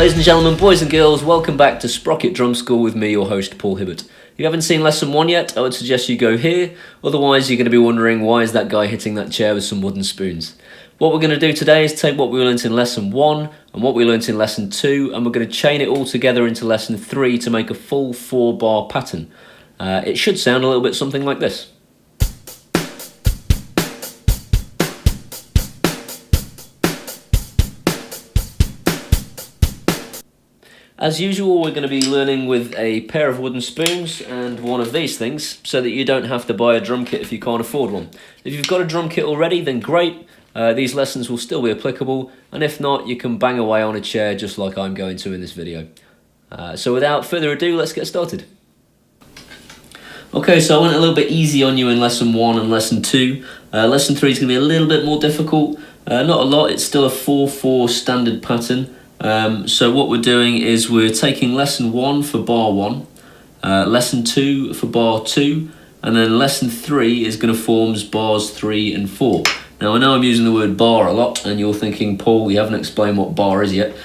ladies and gentlemen, boys and girls, welcome back to Sprocket Drum School with me, your host, Paul Hibbert. If you haven't seen lesson 1 yet, I would suggest you go here, otherwise you're going to be wondering why is that guy hitting that chair with some wooden spoons. What we're going to do today is take what we learnt in lesson 1 and what we learnt in lesson 2, and we're going to chain it all together into lesson 3 to make a full 4-bar pattern. It should sound a little bit something like this. As usual, we're going to be learning with a pair of wooden spoons and one of these things so that you don't have to buy a drum kit if you can't afford one. If you've got a drum kit already, then great. These lessons will still be applicable, and if not, you can bang away on a chair just like I'm going to in this video. So without further ado, let's get started. Okay, so I went a little bit easy on you in lesson 1 and lesson 2. Lesson 3 is going to be a little bit more difficult. Not a lot, it's still a 4-4 standard pattern. So what we're doing is we're taking lesson 1 for bar 1, lesson 2 for bar 2, and then lesson 3 is going to form bars 3 and 4. Now I know I'm using the word bar a lot and you're thinking, Paul, you haven't explained what bar is yet.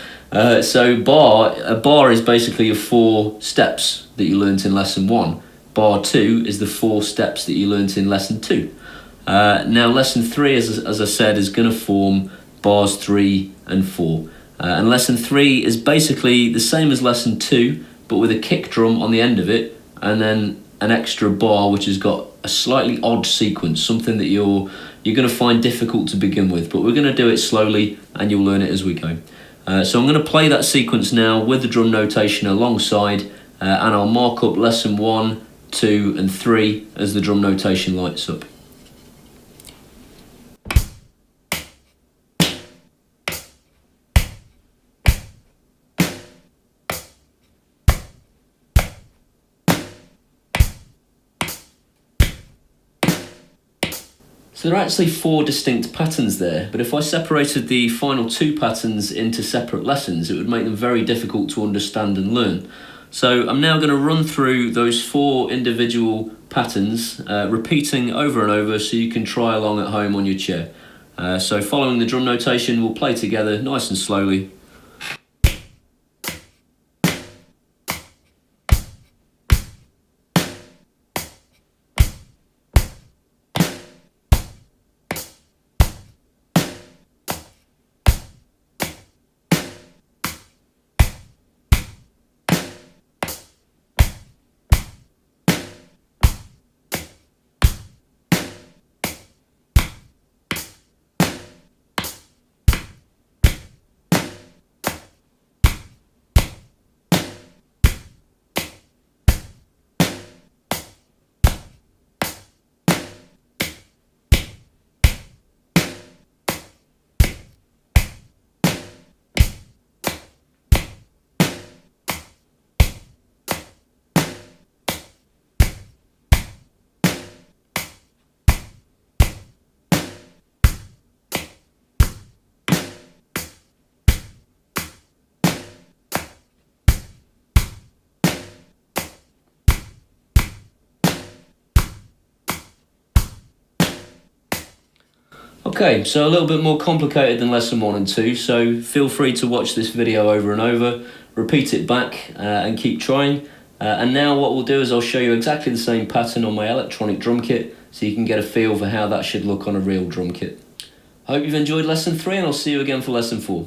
So a bar is basically your 4 steps that you learnt in lesson 1. Bar 2 is the 4 steps that you learnt in lesson 2. Now lesson 3, as I said, is going to form bars 3 and 4. And lesson 3 is basically the same as lesson 2, but with a kick drum on the end of it, and then an extra bar which has got a slightly odd sequence, something that you're going to find difficult to begin with, but we're going to do it slowly and you'll learn it as we go. So I'm going to play that sequence now with the drum notation alongside, and I'll mark up lesson 1, 2 and 3 as the drum notation lights up. So there are actually 4 distinct patterns there, but if I separated the final 2 patterns into separate lessons, it would make them very difficult to understand and learn. So I'm now going to run through those 4 individual patterns, repeating over and over so you can try along at home on your chair. So following the drum notation, we'll play together nice and slowly. Okay, so a little bit more complicated than lesson 1 and 2, so feel free to watch this video over and over, repeat it back and keep trying. And now what we'll do is I'll show you exactly the same pattern on my electronic drum kit so you can get a feel for how that should look on a real drum kit. I hope you've enjoyed lesson 3 and I'll see you again for lesson 4.